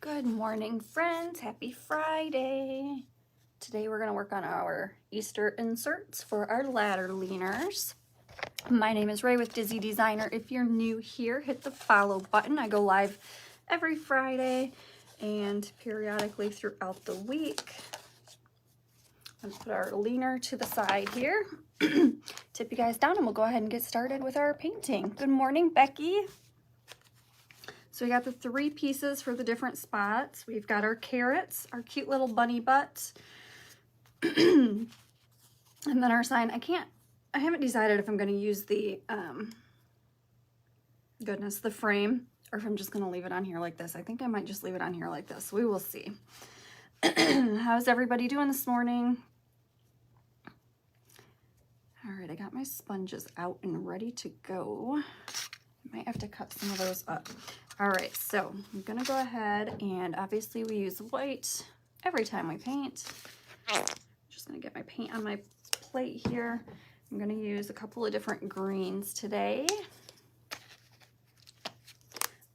Good morning, friends. Happy Friday. Today we're going to work on our Easter inserts for our ladder leaners. My name is Ray with Dizzy Designer. If you're new here, hit the follow button. I go live every Friday and periodically throughout the week. I'm going to put our leaner to the side here. Tip you guys down and we'll go ahead and get started with our painting. Good morning, Becky. So we got the 3 pieces for the different spots. We've got our carrots, our cute little bunny butt, and then our sign. I haven't decided if I'm going to use the, the frame, or if I'm just going to leave it on here like this. I think I might just leave it on here like this. We will see. How's everybody doing this morning? All right, I got my sponges out and ready to go. I might have to cut some of those up. All right, so I'm gonna go ahead and obviously we use white every time we paint. Just gonna get my paint on my plate here. I'm gonna use a couple of different greens today.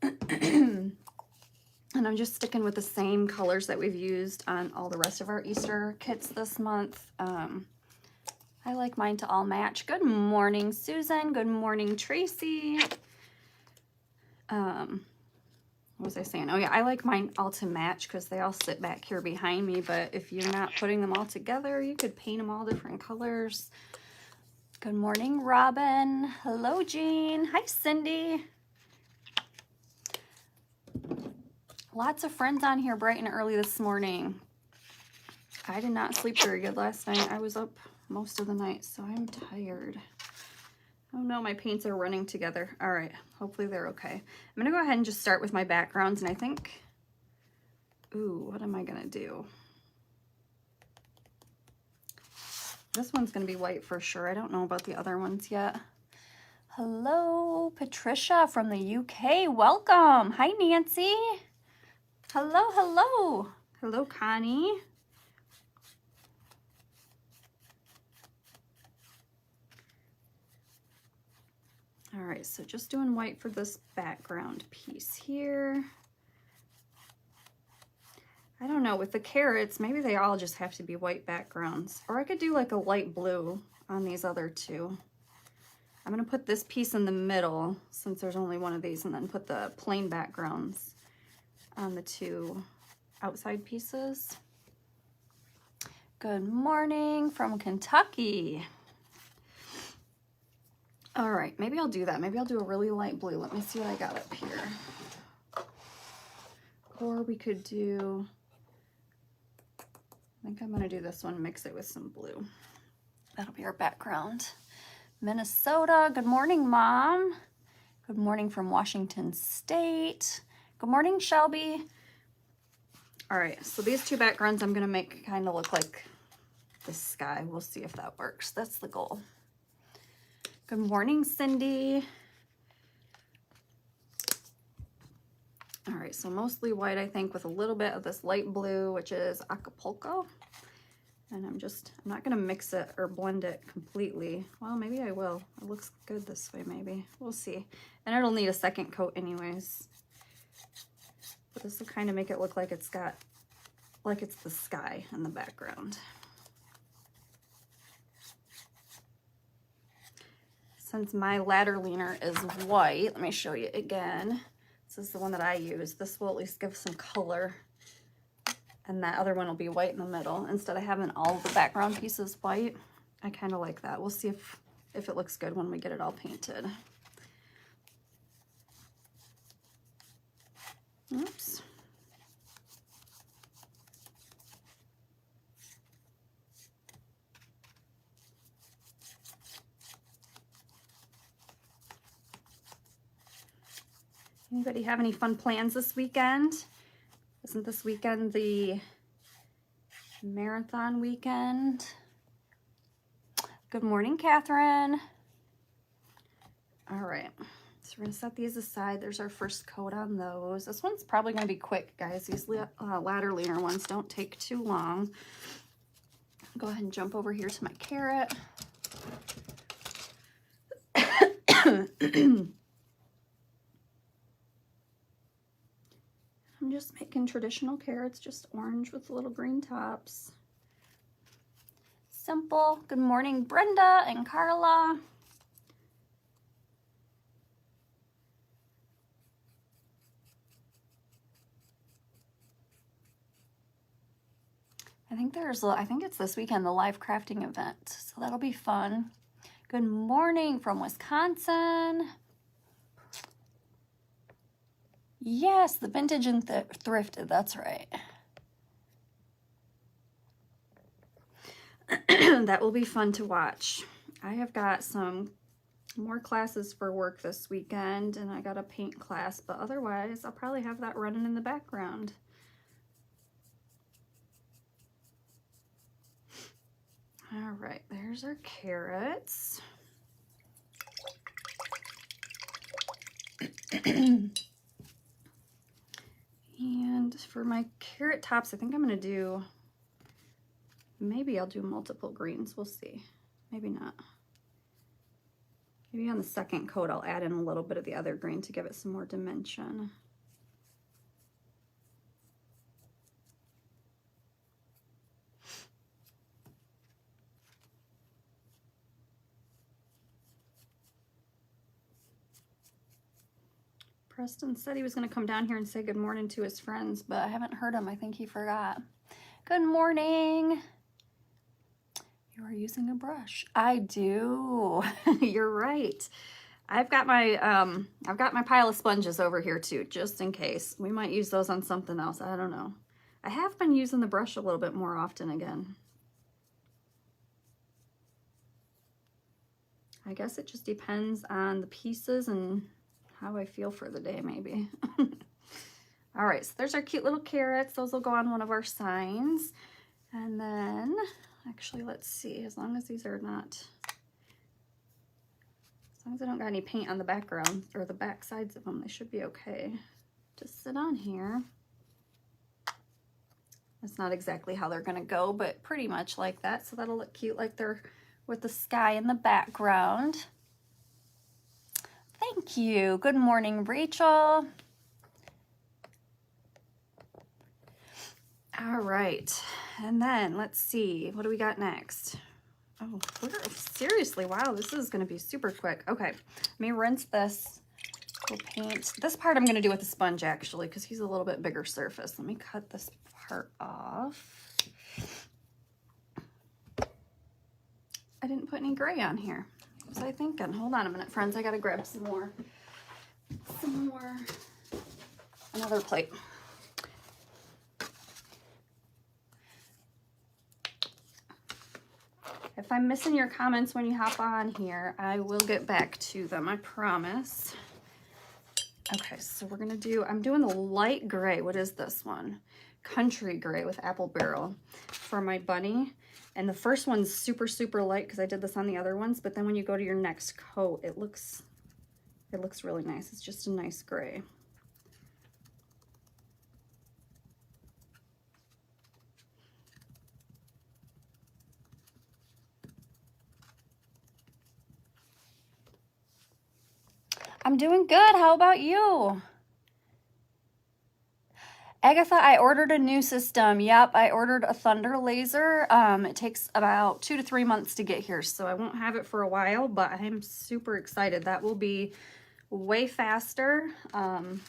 And I'm just sticking with the same colors that we've used on all the rest of our Easter kits this month. I like mine to all match. Good morning, Susan. Good morning, Tracy. What was I saying? Oh yeah, I like mine all to match because they all sit back here behind me, but if you're not putting them all together, you could paint them all different colors. Good morning, Robin. Hello, Jean. Hi, Cindy. Lots of friends on here bright and early this morning. I did not sleep very good last night. I was up most of the night, so I'm tired. Oh no, my paints are running together. All right, hopefully they're okay. I'm gonna go ahead and just start with my backgrounds, and I think, ooh, what am I gonna do? This one's gonna be white for sure. I don't know about the other ones yet. Hello, Patricia from the UK. Welcome. Hi, Nancy. Hello, hello. Hello, Connie. All right, so just doing white for this background piece here. I don't know, with the carrots, maybe they all just have to be white backgrounds. Or I could do like a light blue on these other 2. I'm gonna put this piece in the middle since there's only one of these, and then put the plain backgrounds on the 2 outside pieces. Good morning from Kentucky. All right, maybe I'll do that. Maybe I'll do a really light blue. Let me see what I got up here. Or we could do, I think I'm gonna do this one, mix it with some blue. That'll be our background. Minnesota, good morning, Mom. Good morning from Washington State. Good morning, Shelby. All right, so these 2 backgrounds I'm gonna make kind of look like the sky. We'll see if that works. That's the goal. Good morning, Cindy. All right, so mostly white, I think, with a little bit of this light blue, which is Acapulco. And I'm not gonna mix it or blend it completely. Well, maybe I will. It looks good this way, maybe. We'll see. And it'll need a second coat anyways. But this will kind of make it look like it's the sky in the background. Since my ladder leaner is white, let me show you again. This is the one that I use. This will at least give some color. And that other one will be white in the middle. Instead of having all the background pieces white, I kind of like that. We'll see if it looks good when we get it all painted. Oops. Anybody have any fun plans this weekend? Isn't this weekend the marathon weekend? Good morning, Catherine. All right, so we're gonna set these aside. There's our first coat on those. This one's probably gonna be quick, guys. These ladder leaner ones don't take too long. Go ahead and jump over here to my carrot. I'm just making traditional carrots, just orange with little green tops. Simple. Good morning, Brenda and Carla. I think it's this weekend, the live crafting event, so that'll be fun. Good morning from Wisconsin. Yes, the vintage and thrifted, that's right. That will be fun to watch. I have got some more classes for work this weekend, and I got a paint class, but otherwise I'll probably have that running in the background. All right, there's our carrots. And for my carrot tops, I think I'm gonna do, maybe I'll do multiple greens, we'll see. Maybe not. Maybe on the second coat, I'll add in a little bit of the other green to give it some more dimension. Preston said he was going to come down here and say good morning to his friends, but I haven't heard him. I think he forgot. Good morning. You are using a brush. I do. You're right. I've got my pile of sponges over here too, just in case. We might use those on something else. I don't know. I have been using the brush a little bit more often again. I guess it just depends on the pieces and how I feel for the day, maybe. All right, so there's our cute little carrots. Those will go on one of our signs. And then, actually, let's see, as long as these are not, as long as I don't got any paint on the background or the back sides of them, they should be okay to sit on here. That's not exactly how they're gonna go, but pretty much like that. So that'll look cute, like they're with the sky in the background. Thank you. Good morning, Rachel. All right, and then let's see, what do we got next? Oh, seriously, wow, this is gonna be super quick. Okay, let me rinse this. We'll paint. This part I'm gonna do with a sponge actually, because he's a little bit bigger surface. Let me cut this part off. I didn't put any gray on here. What was I thinking? Hold on a minute, friends. I gotta grab some more, another plate. If I'm missing your comments when you hop on here, I will get back to them, I promise. Okay, so we're gonna do, I'm doing the light gray. What is this one? Country gray with apple barrel for my bunny. And the first one's super, super light because I did this on the other ones, but then when you go to your next coat, it looks really nice. It's just a nice gray. I'm doing good. How about you? Agatha, I ordered a new system. Yep, I ordered a Thunder laser. It takes about 2 to 3 months to get here, so I won't have it for a while, but I'm super excited. That will be way faster and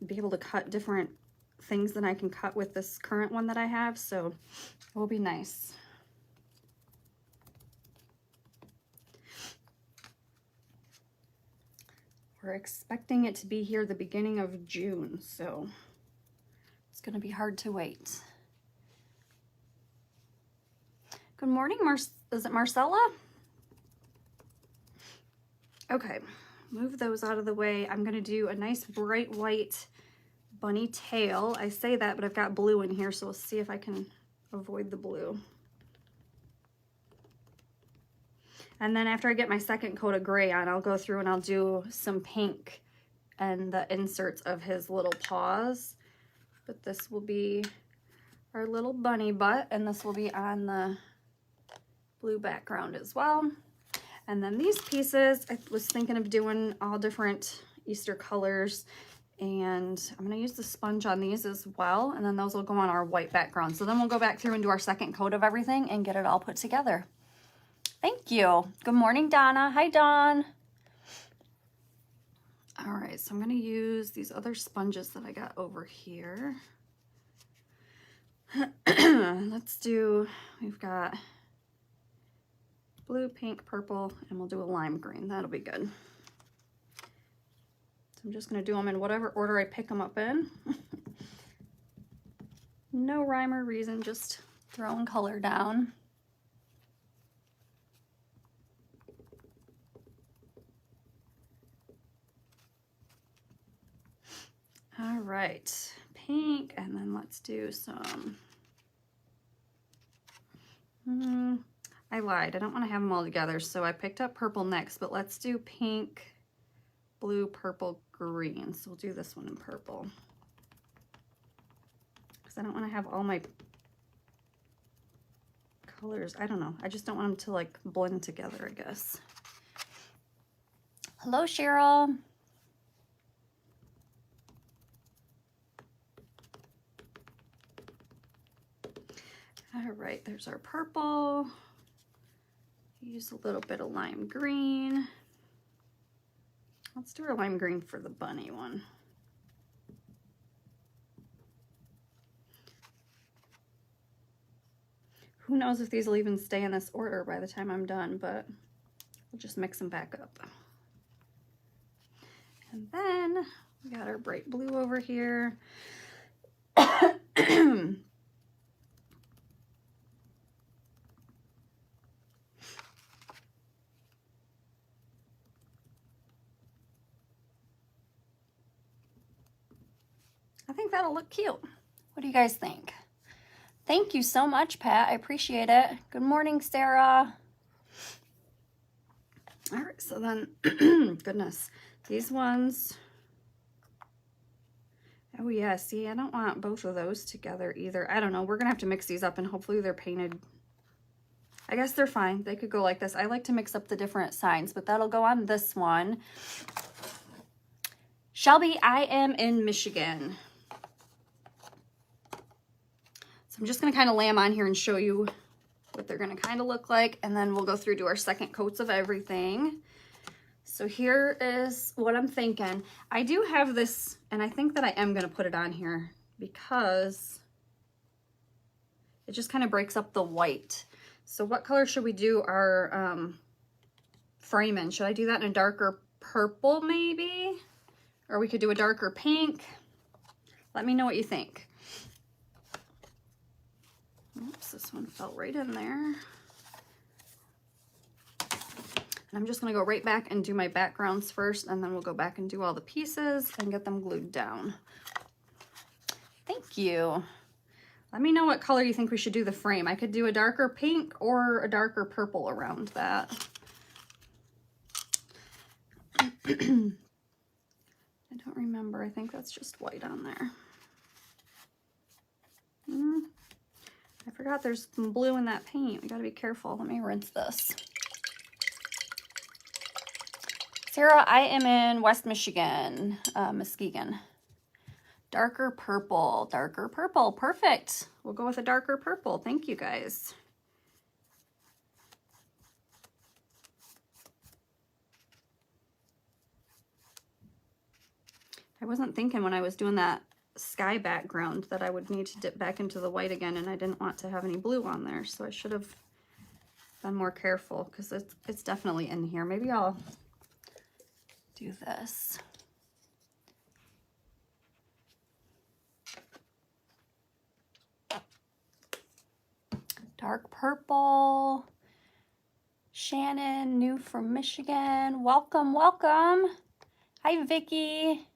be able to cut different things than I can cut with this current one that I have, so it will be nice. We're expecting it to be here the beginning of June, so it's going to be hard to wait. Good morning, is it Marcella? Okay, move those out of the way. I'm going to do a nice bright white bunny tail. I say that, but I've got blue in here, so we'll see if I can avoid the blue. And then after I get my second coat of gray on, I'll go through and I'll do some pink and the inserts of his little paws. But this will be our little bunny butt, and this will be on the blue background as well. And then these pieces, I was thinking of doing all different Easter colors. And I'm going to use the sponge on these as well, and then those will go on our white background. So then we'll go back through and do our second coat of everything and get it all put together. Thank you. Good morning, Donna. Hi, Dawn. All right, so I'm going to use these other sponges that I got over here. Let's do, we've got blue, pink, purple, and we'll do a lime green. That'll be good. I'm just going to do them in whatever order I pick them up in. No rhyme or reason, just throwing color down. All right, pink, and then let's do some... I lied. I don't want to have them all together, so I picked up purple next, but let's do pink, blue, purple, green. So we'll do this one in purple, because I don't want to have all my colors. I don't know. I just don't want them to like blend together, I guess. Hello, Cheryl. All right, there's our purple. Use a little bit of lime green. Let's do our lime green for the bunny one. Who knows if these will even stay in this order by the time I'm done, but we'll just mix them back up. And then we got our bright blue over here. I think that'll look cute. What do you guys think? Thank you so much, Pat. I appreciate it. Good morning, Sarah. All right, so then, goodness, these ones. Oh yeah, see, I don't want both of those together either. I don't know. We're gonna have to mix these up and hopefully they're painted. I guess they're fine. They could go like this. I like to mix up the different signs, but that'll go on this one. Shelby, I am in Michigan. So I'm just going to kind of lay them on here and show you what they're going to kind of look like. And then we'll go through to our second coats of everything. So here is what I'm thinking. I do have this, and I think that I am going to put it on here because it just kind of breaks up the white. So what color should we do our frame in? Should I do that in a darker purple maybe? Or we could do a darker pink. Let me know what you think. Oops, this one fell right in there. And I'm just gonna go right back and do my backgrounds first, and then we'll go back and do all the pieces and get them glued down. Thank you. Let me know what color you think we should do the frame. I could do a darker pink or a darker purple around that. I don't remember. I think that's just white on there. I forgot there's some blue in that paint. We gotta be careful. Let me rinse this. Sarah, I am in West Michigan, Muskegon. Darker purple, darker purple. Perfect. We'll go with a darker purple. Thank you guys. I wasn't thinking when I was doing that sky background that I would need to dip back into the white again, and I didn't want to have any blue on there, so I should have been more careful because it's definitely in here. Maybe I'll do this. Dark purple. Shannon, new from Michigan. Welcome, welcome. Hi, Vicky.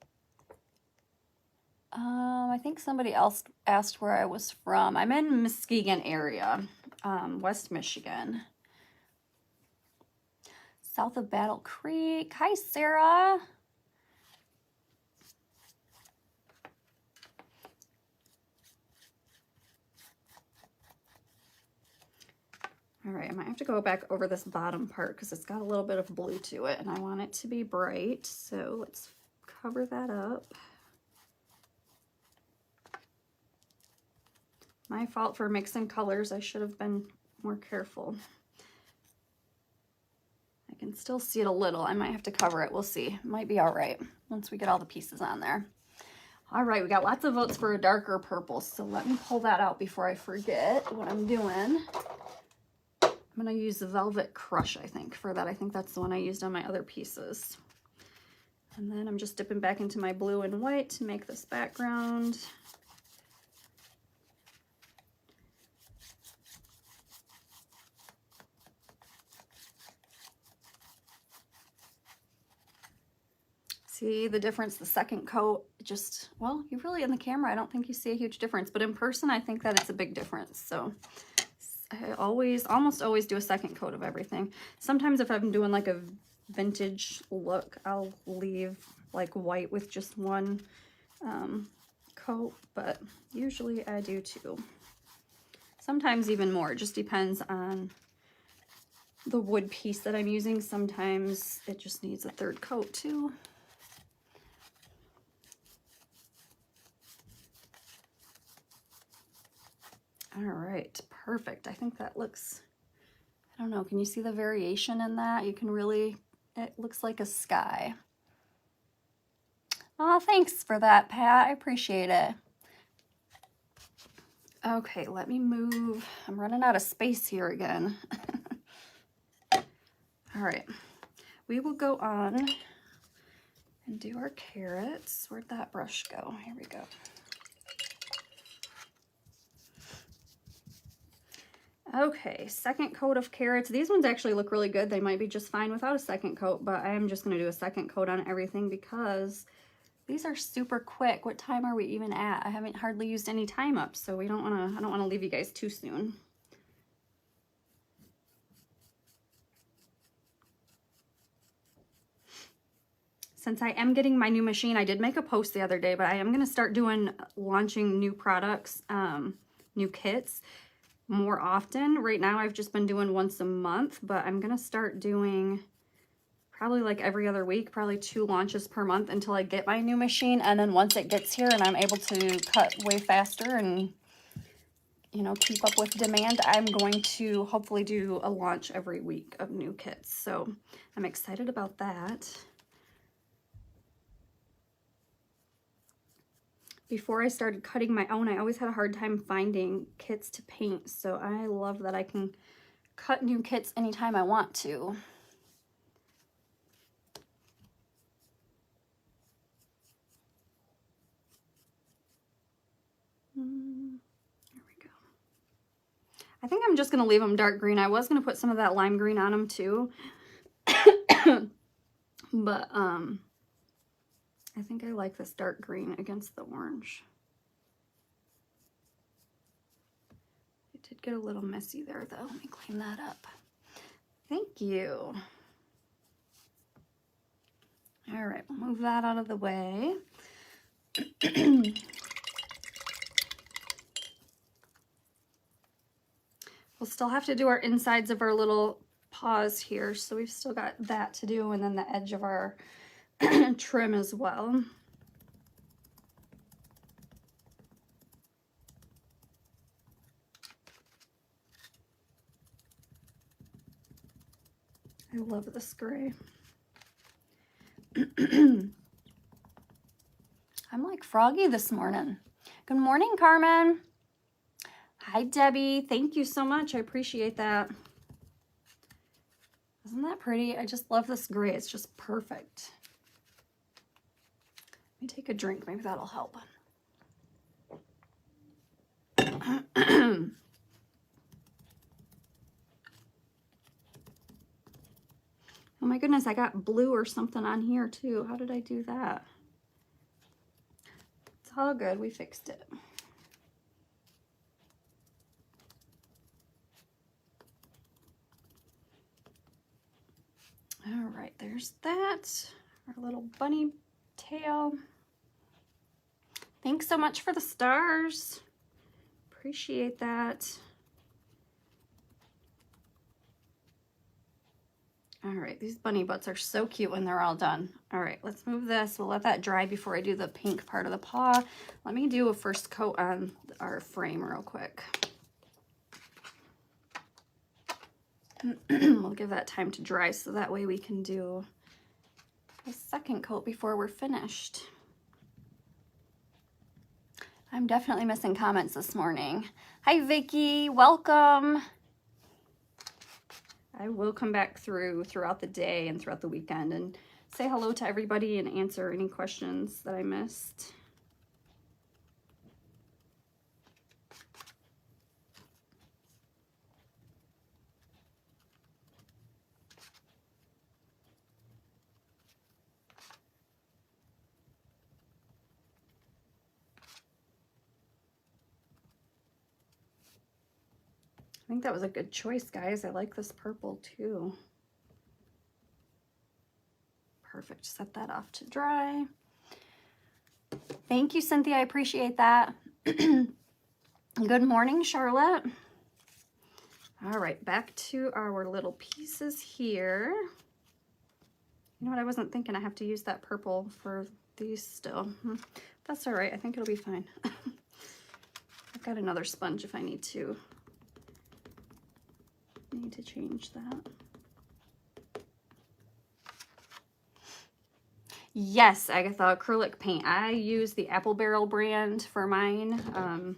I think somebody else asked where I was from. I'm in Muskegon area, West Michigan. South of Battle Creek. Hi, Sarah. All right, I might have to go back over this bottom part because it's got a little bit of blue to it and I want it to be bright. So let's cover that up. My fault for mixing colors. I should have been more careful. I can still see it a little. I might have to cover it. We'll see. It might be all right once we get all the pieces on there. All right, we got lots of votes for a darker purple, so let me pull that out before I forget what I'm doing. I'm gonna use the Velvet Crush, I think, for that. I think that's the one I used on my other pieces. And then I'm just dipping back into my blue and white to make this background. See the difference, the second coat, just, well, you really, in the camera, I don't think you see a huge difference, but in person, I think that it's a big difference. So I almost always do a second coat of everything. Sometimes if I'm doing like a vintage look, I'll leave like white with just one coat, but usually I do two. Sometimes even more, it just depends on the wood piece that I'm using. Sometimes it just needs a third coat too. All right, perfect. I think that looks, I don't know, can you see the variation in that? You can really, it looks like a sky. Oh, thanks for that, Pat. I appreciate it. Okay, let me move. I'm running out of space here again. All right, we will go on and do our carrots. Where'd that brush go? Here we go. Okay, second coat of carrots. These ones actually look really good. They might be just fine without a second coat, but I am just going to do a second coat on everything because these are super quick. What time are we even at? I haven't hardly used any time up, so I don't want to leave you guys too soon. Since I am getting my new machine, I did make a post the other day, but I am going to start launching new products, new kits more often. Right now I've just been doing once a month, but I'm gonna start doing probably like every other week, probably 2 launches per month until I get my new machine. And then once it gets here and I'm able to cut way faster and, you know, keep up with demand, I'm going to hopefully do a launch every week of new kits. So I'm excited about that. Before I started cutting my own, I always had a hard time finding kits to paint, so I love that I can cut new kits anytime I want to. There we go. I think I'm just going to leave them dark green. I was going to put some of that lime green on them too, but I think I like this dark green against the orange. It did get a little messy there though. Let me clean that up. Thank you. All right, we'll move that out of the way. We'll still have to do our insides of our little paws here, so we've still got that to do, and then the edge of our trim as well. I love this gray. I'm like froggy this morning. Good morning, Carmen. Hi, Debbie. Thank you so much. I appreciate that. Isn't that pretty? I just love this gray. It's just perfect. Let me take a drink. Maybe that'll help. Oh my goodness, I got blue or something on here too. How did I do that? It's all good. We fixed it. All right, there's that. Our little bunny tail. Thanks so much for the stars. Appreciate that. All right, these bunny butts are so cute when they're all done. All right, let's move this. We'll let that dry before I do the pink part of the paw. Let me do a first coat on our frame real quick. We'll give that time to dry so that way we can do a second coat before we're finished. I'm definitely missing comments this morning. Hi, Vicky, welcome. I will come back throughout the day and throughout the weekend and say hello to everybody and answer any questions that I missed. I think that was a good choice, guys. I like this purple too. Perfect. Set that off to dry. Thank you, Cynthia. I appreciate that. Good morning, Charlotte. All right, back to our little pieces here. You know what? I wasn't thinking I have to use that purple for these still. That's all right. I think it'll be fine. I've got another sponge if I need to change that. Yes, Agatha, acrylic paint. I use the Apple Barrel brand for mine. I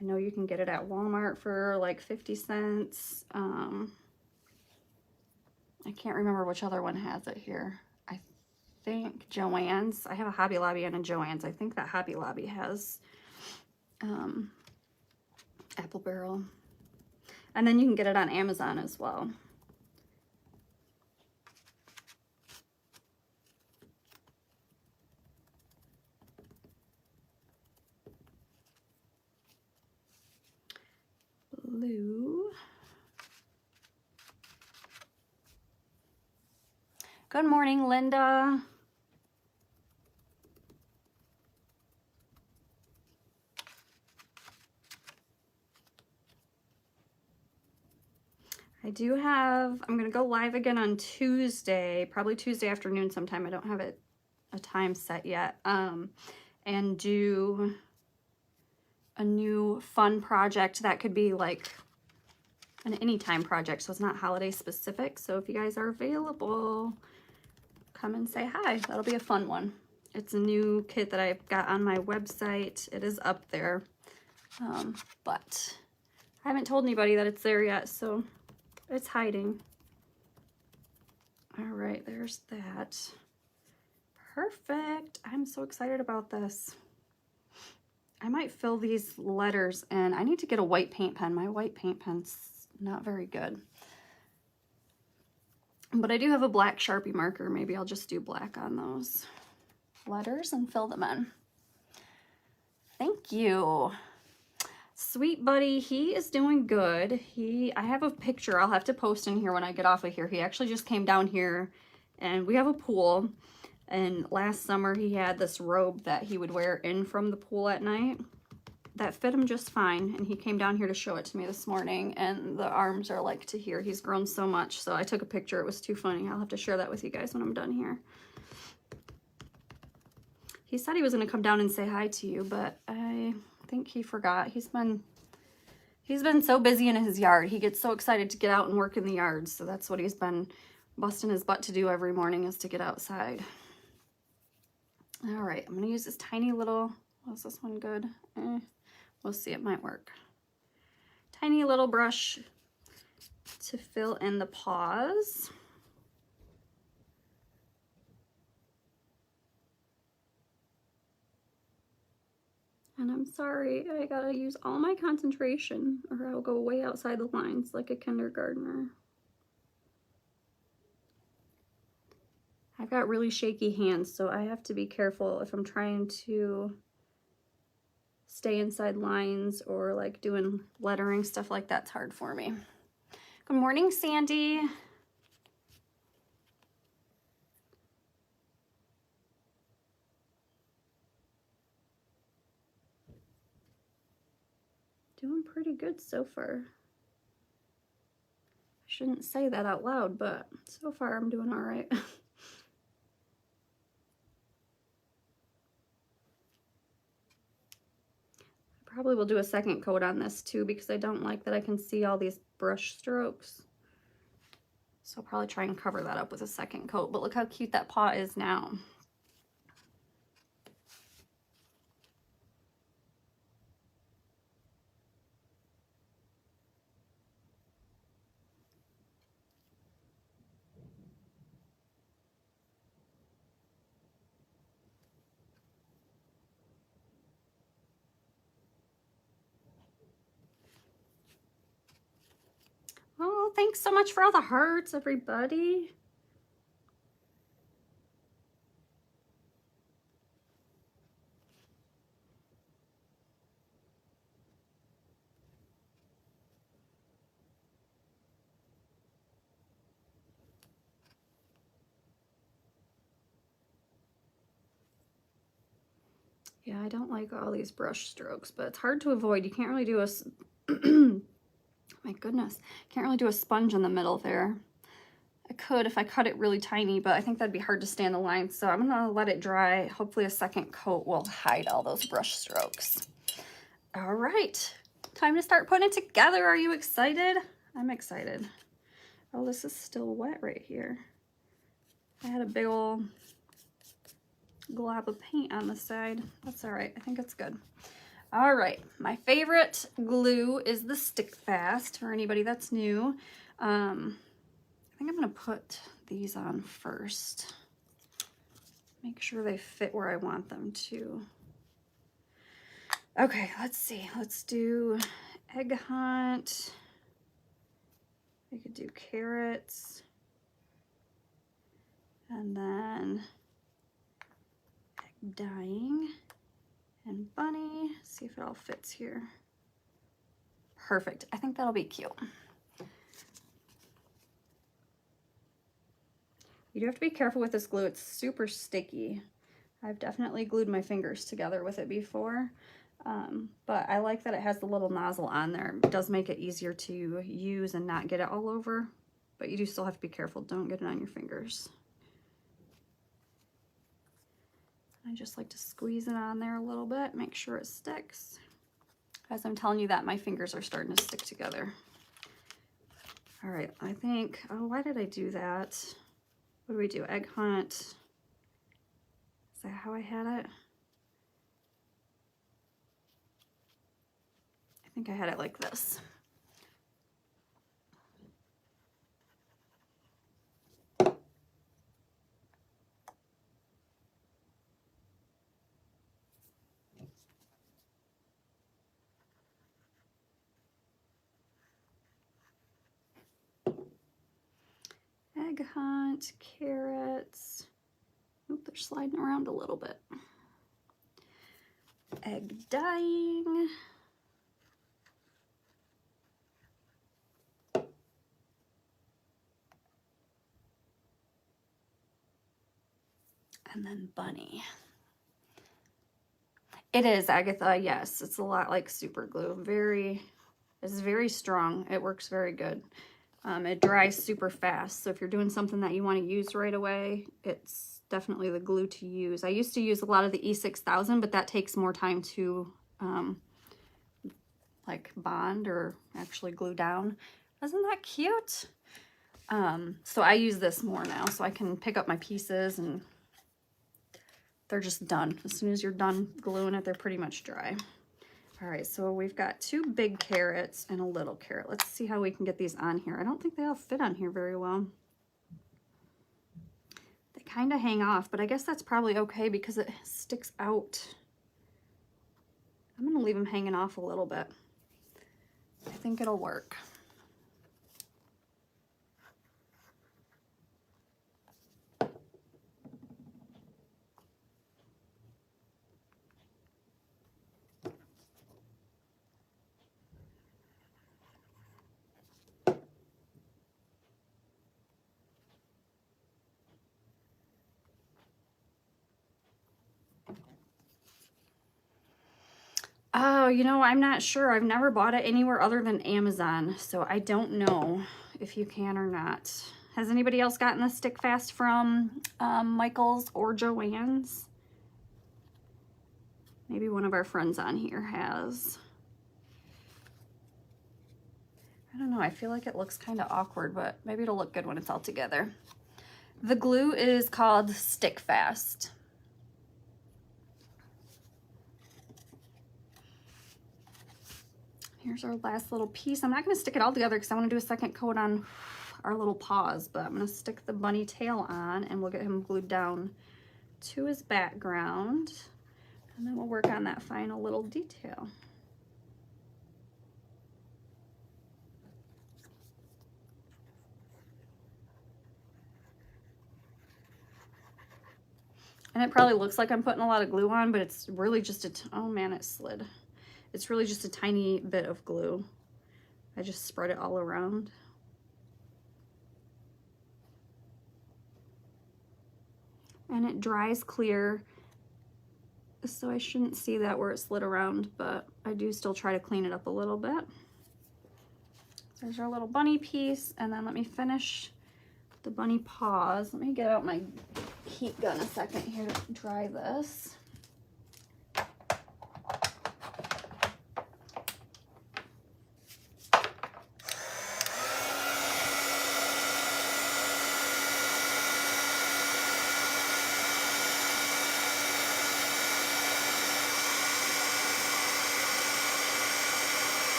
know you can get it at Walmart for like 50 cents. I can't remember which other one has it here. I think Joann's. I have a Hobby Lobby and a Joann's. I think that Hobby Lobby has Apple Barrel. And then you can get it on Amazon as well. Blue. Good morning, Linda. I do have, I'm going to go live again on Tuesday, probably Tuesday afternoon sometime. I don't have it a time set yet. And do a new fun project that could be like an anytime project, so it's not holiday specific. So if you guys are available, come and say hi. That'll be a fun one. It's a new kit that I've got on my website. It is up there, but I haven't told anybody that it's there yet, so it's hiding. All right, there's that. Perfect. I'm so excited about this. I might fill these letters in. I need to get a white paint pen. My white paint pen's not very good. But I do have a black Sharpie marker. Maybe I'll just do black on those letters and fill them in. Thank you. Sweet buddy, he is doing good. I have a picture I'll have to post in here when I get off of here. He actually just came down here, and we have a pool. And last summer he had this robe that he would wear in from the pool at night that fit him just fine. And he came down here to show it to me this morning, and the arms are like to here. He's grown so much. So I took a picture. It was too funny. I'll have to share that with you guys when I'm done here. He said he was going to come down and say hi to you, but I think he forgot. He's been so busy in his yard. He gets so excited to get out and work in the yard. So that's what he's been busting his butt to do every morning, is to get outside. All right, I'm going to use this tiny little, was this one good? We'll see, it might work. Tiny little brush to fill in the paws. And I'm sorry, I gotta use all my concentration or I'll go way outside the lines like a kindergartner. I've got really shaky hands, so I have to be careful if I'm trying to stay inside lines or like doing lettering, stuff like that's hard for me. Good morning, Sandy. Doing pretty good so far. I shouldn't say that out loud, but so far I'm doing all right. Probably will do a second coat on this too because I don't like that I can see all these brush strokes. So I'll probably try and cover that up with a second coat, but look how cute that paw is now. Oh, thanks so much for all the hearts, everybody. Yeah, I don't like all these brush strokes, but it's hard to avoid. You can't really do a, my goodness, can't really do a sponge in the middle there. I could if I cut it really tiny, but I think that'd be hard to stay in the line. So I'm gonna let it dry. Hopefully a second coat will hide all those brush strokes. All right, time to start putting it together. Are you excited? I'm excited. Oh, this is still wet right here. I had a big old glob of paint on the side. That's all right, I think it's good. All right, my favorite glue is the Stick Fast for anybody that's new. I think I'm gonna put these on first. Make sure they fit where I want them to. Okay, let's see. Let's do Egg Hunt. We could do carrots. And then Egg Dyeing and Bunny. See if it all fits here. Perfect. I think that'll be cute. You do have to be careful with this glue. It's super sticky. I've definitely glued my fingers together with it before, but I like that it has the little nozzle on there. It does make it easier to use and not get it all over, but you do still have to be careful. Don't get it on your fingers. I just like to squeeze it on there a little bit, make sure it sticks. As I'm telling you that, my fingers are starting to stick together. All right, I think, oh, why did I do that? What do we do? Egg Hunt. Is that how I had it? I think I had it like this. Egg Hunt, carrots. Oop, they're sliding around a little bit. Egg Dyeing. And then Bunny. It is, Agatha, yes. It's a lot like super glue. It's very strong. It works very good. It dries super fast. So if you're doing something that you want to use right away, it's definitely the glue to use. I used to use a lot of the E6000, but that takes more time to like bond or actually glue down. Isn't that cute? So I use this more now, so I can pick up my pieces and they're just done. As soon as you're done gluing it, they're pretty much dry. All right, so we've got 2 big carrots and a little carrot. Let's see how we can get these on here. I don't think they all fit on here very well. They kind of hang off, but I guess that's probably okay because it sticks out. I'm gonna leave them hanging off a little bit. I think it'll work. Oh, you know, I'm not sure. I've never bought it anywhere other than Amazon, so I don't know if you can or not. Has anybody else gotten the stick fast from Michael's or Joann's? Maybe one of our friends on here has. I don't know, I feel like it looks kind of awkward, but maybe it'll look good when it's all together. The glue is called Stick Fast. Here's our last little piece. I'm not going to stick it all together because I want to do a second coat on our little paws, but I'm going to stick the bunny tail on and we'll get him glued down to his background. And then we'll work on that final little detail. And it probably looks like I'm putting a lot of glue on, but it's really just oh man, it slid. It's really just a tiny bit of glue. I just spread it all around. And it dries clear, so I shouldn't see that where it slid around, but I do still try to clean it up a little bit. So there's our little bunny piece, and then let me finish the bunny paws. Let me get out my heat gun a second here to dry this.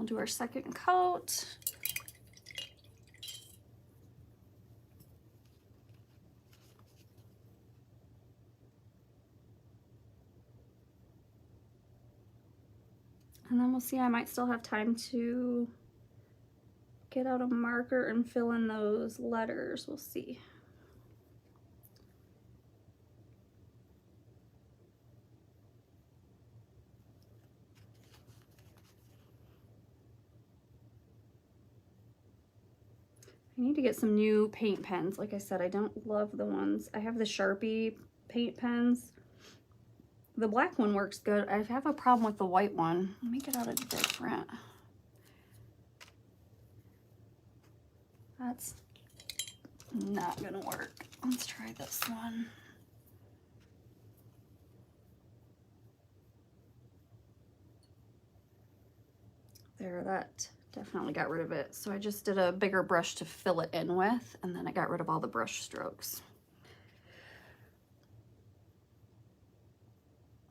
Do our second coat. And then we'll see, I might still have time to get out a marker and fill in those letters. We'll see. I need to get some new paint pens. Like I said, I don't love the ones. I have the Sharpie paint pens. The black one works good. I have a problem with the white one. Let me get out a different. That's not gonna work. Let's try this one. There, that definitely got rid of it. So I just did a bigger brush to fill it in with, and then I got rid of all the brush strokes.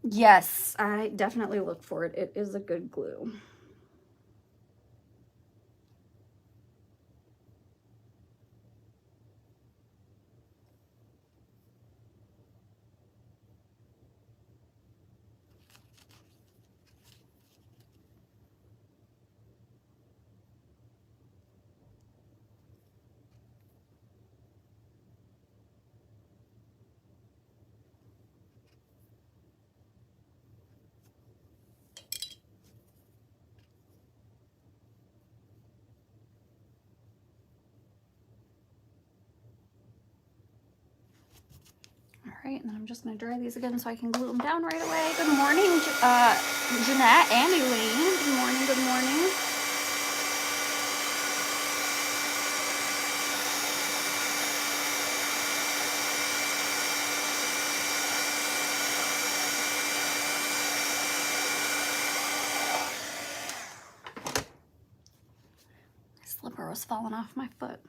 Yes, I definitely look for it. It is a good glue. All right, and then I'm just gonna dry these again so I can glue them down right away. Good morning, Jeanette and Elaine. Good morning, good morning. My slipper was falling off my foot.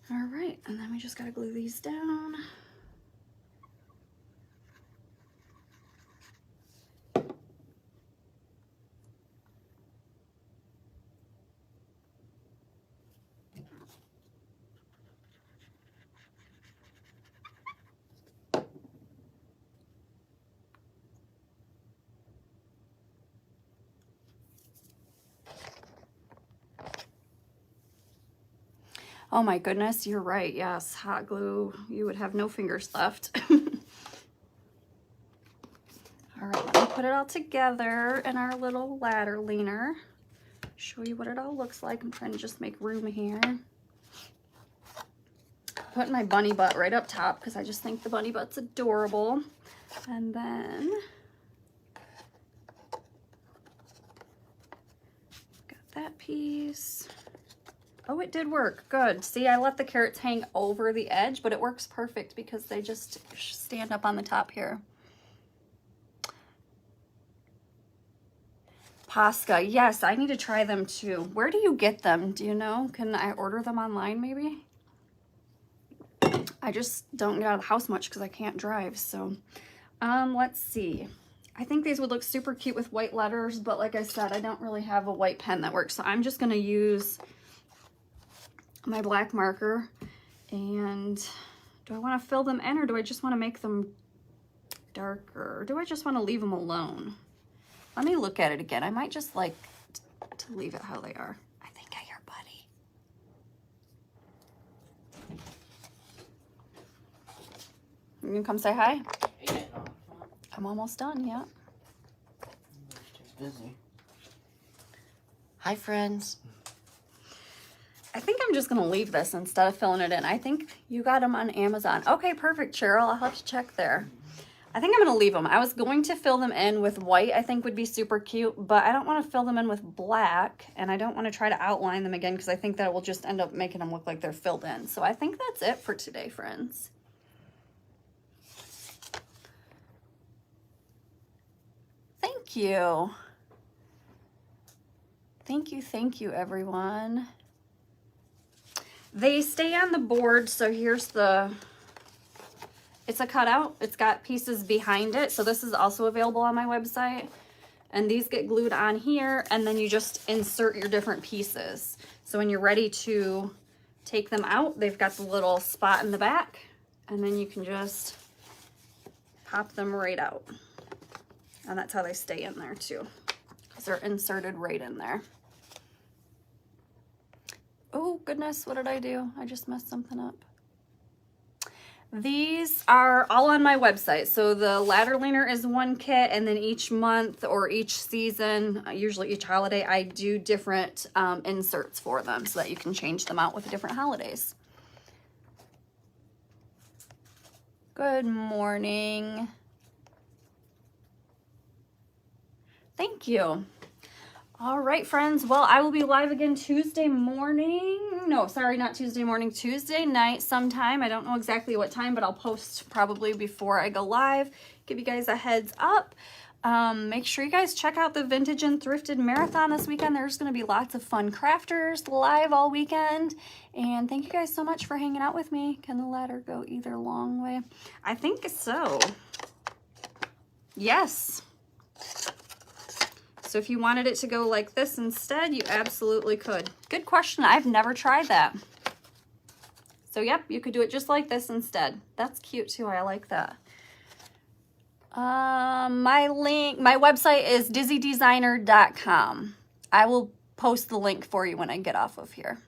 All right, and then we just gotta glue these down. Oh my goodness, you're right. Yes, hot glue, you would have no fingers left. All right, let me put it all together in our little ladder leaner. Show you what it all looks like. I'm trying to just make room here. Putting my bunny butt right up top because I just think the bunny butt's adorable. And then got that piece. Oh, it did work. Good. See, I let the carrots hang over the edge, but it works perfect because they just stand up on the top here. Pasca. Yes, I need to try them too. Where do you get them? Do you know? Can I order them online maybe? I just don't get out of the house much because I can't drive. So let's see. I think these would look super cute with white letters, but like I said, I don't really have a white pen that works. So I'm just going to use my black marker. And do I want to fill them in, or do I just want to make them darker? Or do I just want to leave them alone? Let me look at it again. I might just like to leave it how they are. I think I hear Buddy. You gonna come say hi? Yeah. I'm almost done, yeah. She's busy. Hi, friends. I think I'm just gonna leave this instead of filling it in. I think you got them on Amazon. Okay, perfect, Cheryl. I'll have to check there. I think I'm gonna leave them. I was going to fill them in with white, I think would be super cute, but I don't want to fill them in with black, and I don't want to try to outline them again because I think that it will just end up making them look like they're filled in. So I think that's it for today, friends. Thank you. Thank you, everyone. They stay on the board, so here's the, it's a cutout. It's got pieces behind it, so this is also available on my website. And these get glued on here, and then you just insert your different pieces. So when you're ready to take them out, they've got the little spot in the back, and then you can just pop them right out. And that's how they stay in there too, because they're inserted right in there. Oh goodness, what did I do? I just messed something up. These are all on my website. So the ladder leaner is one kit, and then each month or each season, usually each holiday, I do different inserts for them so that you can change them out with the different holidays. Good morning. Thank you. All right, friends. Well, I will be live again Tuesday morning. No, sorry, not Tuesday morning, Tuesday night sometime. I don't know exactly what time, but I'll post probably before I go live. Give you guys a heads up. Make sure you guys check out the Vintage and Thrifted Marathon this weekend. There's going to be lots of fun crafters live all weekend. And thank you guys so much for hanging out with me. Can the ladder go either long way? I think so. Yes. So if you wanted it to go like this instead, you absolutely could. Good question. I've never tried that. So yep, you could do it just like this instead. That's cute too. I like that. My website is dizzydesigner.com. I will post the link for you when I get off of here.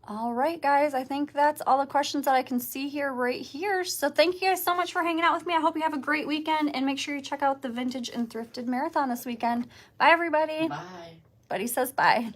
All right, guys, I think that's all the questions that I can see here right here. So thank you guys so much for hanging out with me. I hope you have a great weekend, and make sure you check out the Vintage and Thrifted Marathon this weekend. Bye, everybody. Bye. Buddy says bye.